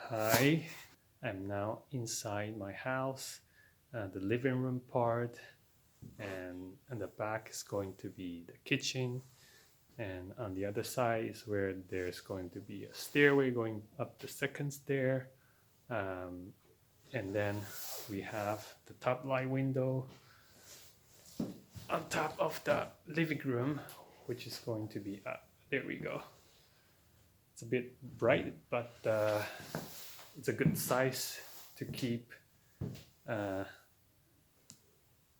Hi, I'm now inside my house, the living room part, and on the back is going to be the kitchen, and on the other side is where there's going to be a stairway going up the second stair, um, and then we have the top light window on top of the living room, which is going to be up. There we go. It's a bit bright, but it's a good size to keep uh,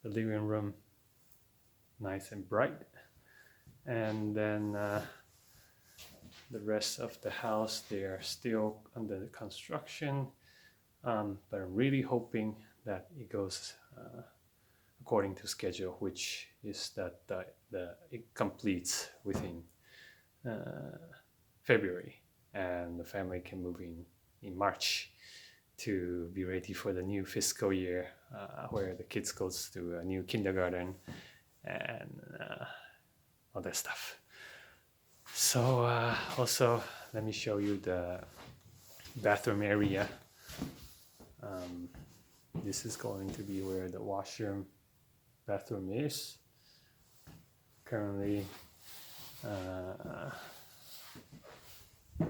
the living room nice and bright. And then the rest of the house, they are still under construction, but I'm really hoping that it goes according to schedule, which is that it completes within February, and the family can move in March to be ready for the new fiscal year, where the kids goes to a new kindergarten and all that stuff. So also let me show you the bathroom area. This is going to be where the washroom bathroom is. Currently the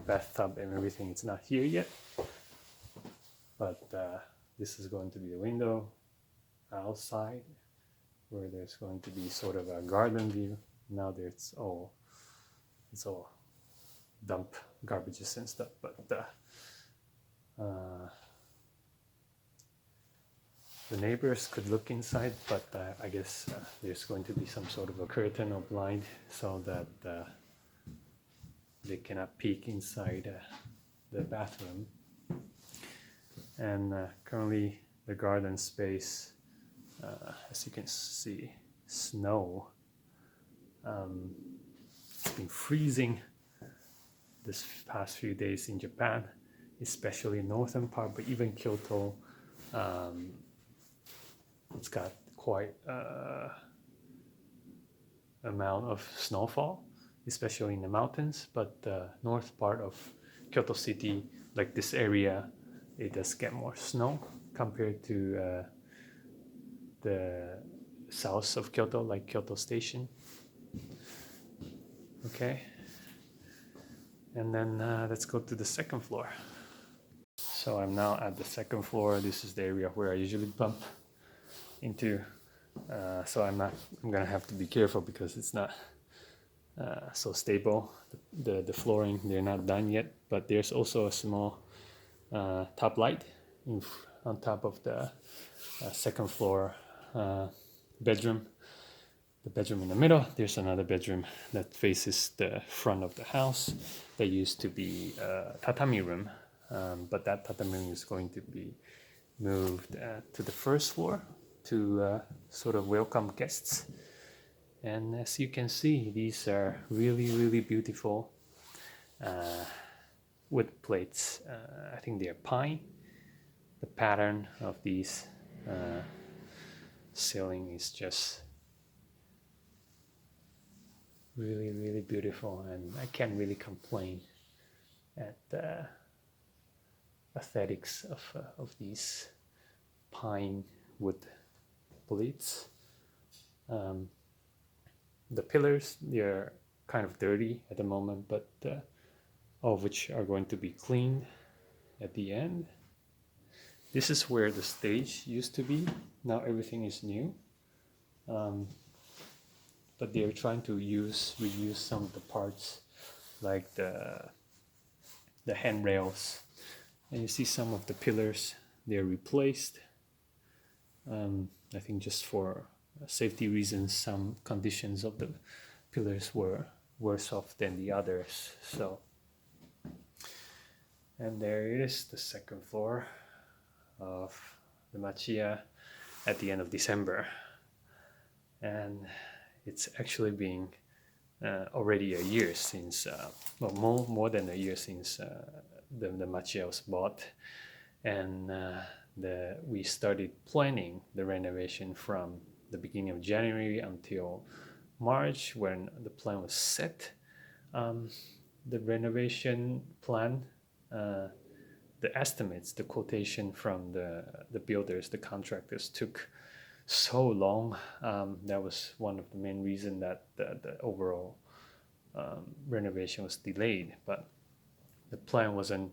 bathtub and everything is not here yet, but this is going to be the window outside where there's going to be sort of a garden view. Now it's all dump garbages and stuff, but the neighbors could look inside, but I guess there's going to be some sort of a curtain or blind so that they cannot peek inside the bathroom. And currently the garden space, as you can see, snow. It's been freezing this past few days in Japan, especially northern part, but even Kyoto, it's got quite amount of snowfall, especially in the mountains. But the north part of Kyoto City, like this area, it does get more snow compared to the south of Kyoto, like Kyoto Station. Okay, and then let's go to the second floor. So I'm now at the second floor. This is the area where I usually bump into. So I'm gonna have to be careful because it's not so stable. The flooring, they're not done yet, but there's also a small top light on top of the second floor bedroom. The bedroom in the middle, there's another bedroom that faces the front of the house. That used to be a tatami room, but that tatami room is going to be moved to the first floor to sort of welcome guests. And as you can see, these are really, really beautiful wood plates. I think they're pine. The pattern of these ceiling is just really, really beautiful, and I can't really complain at the aesthetics of these pine wood plates. The pillars, they're kind of dirty at the moment, but all of which are going to be cleaned at the end. This is where the stage used to be. Now everything is new. But they're trying to reuse some of the parts, like the handrails, and you see some of the pillars, they're replaced. I think just for safety reasons, some conditions of the pillars were worse off than the others. So, and there it is, the second floor of the Machiya at the end of December, and it's actually been already a year since, well, more than a year since the Machiya was bought, and we started planning the renovation from the beginning of January until March, when the plan was set. The renovation plan the estimates, the quotation from the builders, the contractors took so long. That was one of the main reasons that the overall renovation was delayed. But the plan wasn't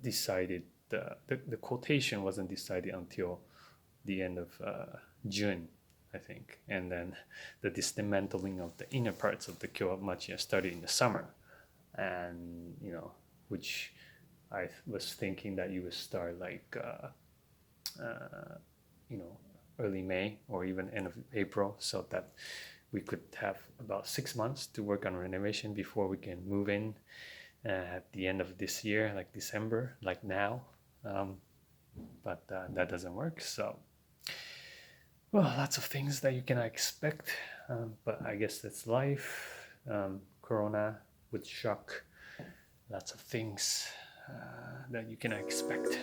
decided. The quotation wasn't decided until the end of June, I think. And then the dismantling of the inner parts of the Kyomachiya started in the summer. And, which I was thinking that you would start like, early May or even end of April, so that we could have about 6 months to work on renovation before we can move in at the end of this year, like December, like now. But that doesn't work. So, well, lots of things that you cannot expect. But I guess that's life. Corona would shock lots of things that you cannot expect.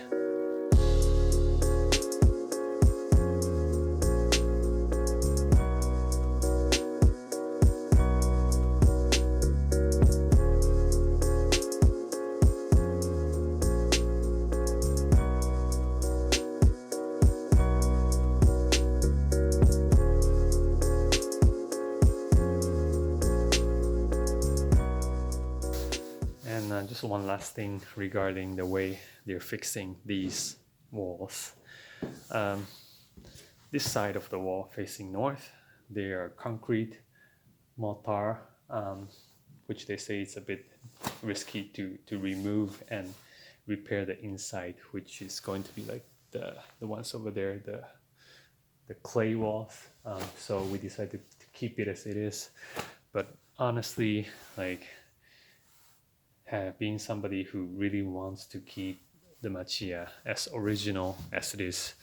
And just one last thing regarding the way they're fixing these walls. This side of the wall facing north, they are concrete mortar, which they say it's a bit risky to remove and repair the inside, which is going to be like the ones over there, the clay walls. So we decided to keep it as it is. But honestly, like, being somebody who really wants to keep the machiya as original as it is,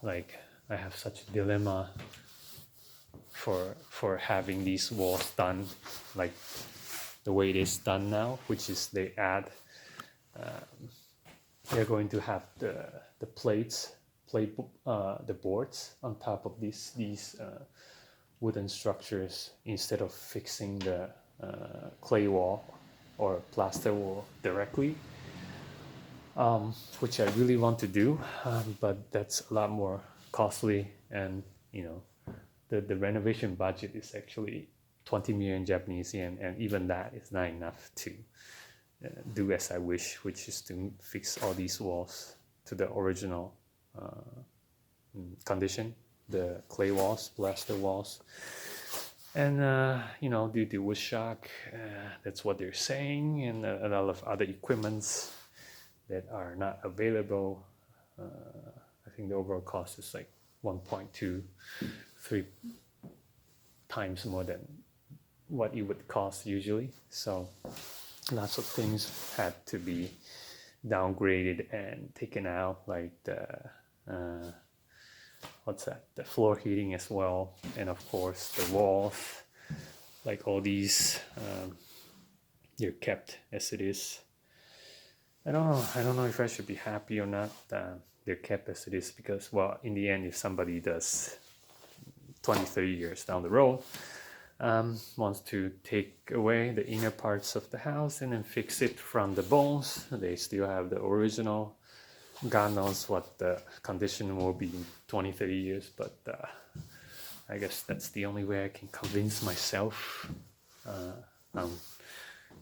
like, I have such a dilemma for having these walls done like the way it is done now, which is they're going to have the plates, the boards on top of these wooden structures, instead of fixing the clay wall or plaster wall directly, which I really want to do, but that's a lot more costly. And the renovation budget is actually 20 million Japanese yen, and even that is not enough to do as I wish, which is to fix all these walls to the original condition, the clay walls, plaster walls. And due to wood shock, that's what they're saying, and a lot of other equipments that are not available. I think the overall cost is like 1.23 times more than what it would cost usually. So lots of things had to be downgraded and taken out, like the the floor heating as well, and of course the walls, like all these, they're kept as it is. I don't know if I should be happy or not. They're kept as it is because, well, in the end, if somebody does 20-30 years down the road wants to take away the inner parts of the house and then fix it from the bones, they still have the original. God knows what the condition will be in 20-30 years, but I guess that's the only way I can convince myself I'm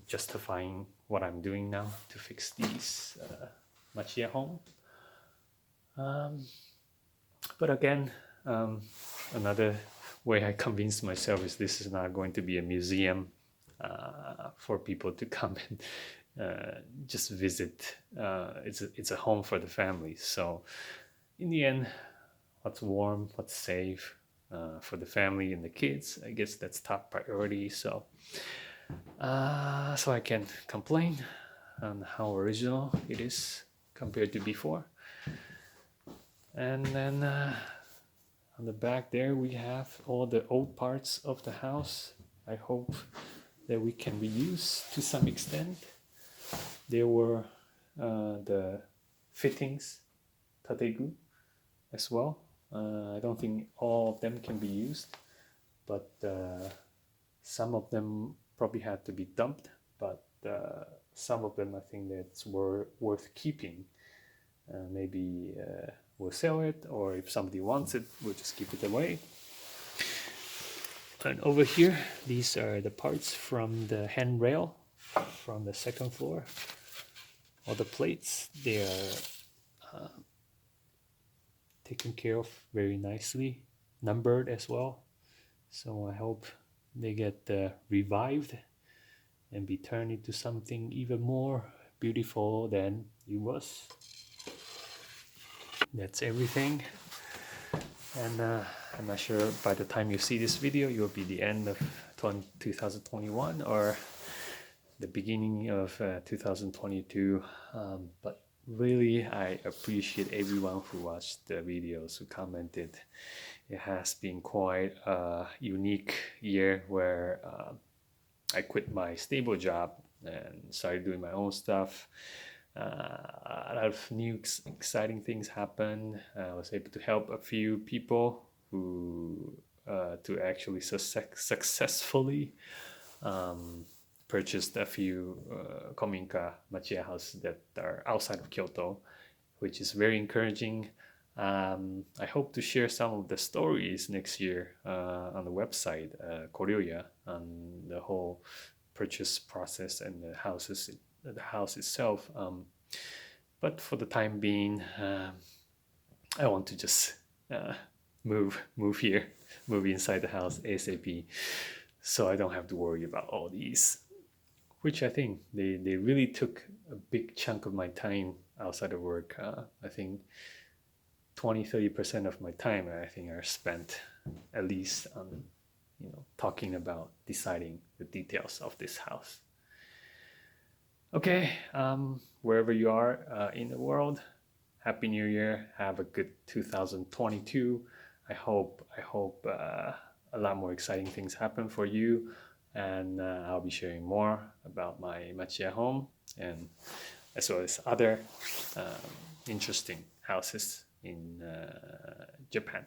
justifying what I'm doing now to fix these machiya home. But again, another way I convince myself is this is not going to be a museum for people to come and just visit. It's a home for the family. So in the end, what's warm, what's safe for the family and the kids, I guess that's top priority. So I can't complain on how original it is compared to before. And then on the back there we have all the old parts of the house. I hope that we can reuse to some extent. There were the fittings, tategu, as well. I don't think all of them can be used, but some of them probably had to be dumped, but some of them I think that's worth keeping. Maybe we'll sell it, or if somebody wants it, we'll just keep it away. And over here, these are the parts from the handrail from the second floor. All the plates, they are taken care of very nicely, numbered as well. So I hope they get revived and be turned into something even more beautiful than it was. That's everything. And I'm not sure by the time you see this video, it will be the end of 2021 or the beginning of 2022. But really, I appreciate everyone who watched the videos, who commented. It has been quite a unique year where I quit my stable job and started doing my own stuff. A lot of new exciting things happened. I was able to help a few people who to actually successfully purchased a few kominka machiya houses that are outside of Kyoto, which is very encouraging. I hope to share some of the stories next year on the website, Koryoya, on the whole purchase process and the house itself. But for the time being, I want to just move here, move inside the house ASAP, so I don't have to worry about all these, which I think they really took a big chunk of my time outside of work. I think 20-30% of my time I think are spent at least on talking about deciding the details of this house. Okay, wherever you are in the world, Happy New Year. Have a good 2022. I hope a lot more exciting things happen for you, and I'll be sharing more about my machiya home, and as well as other interesting houses in Japan.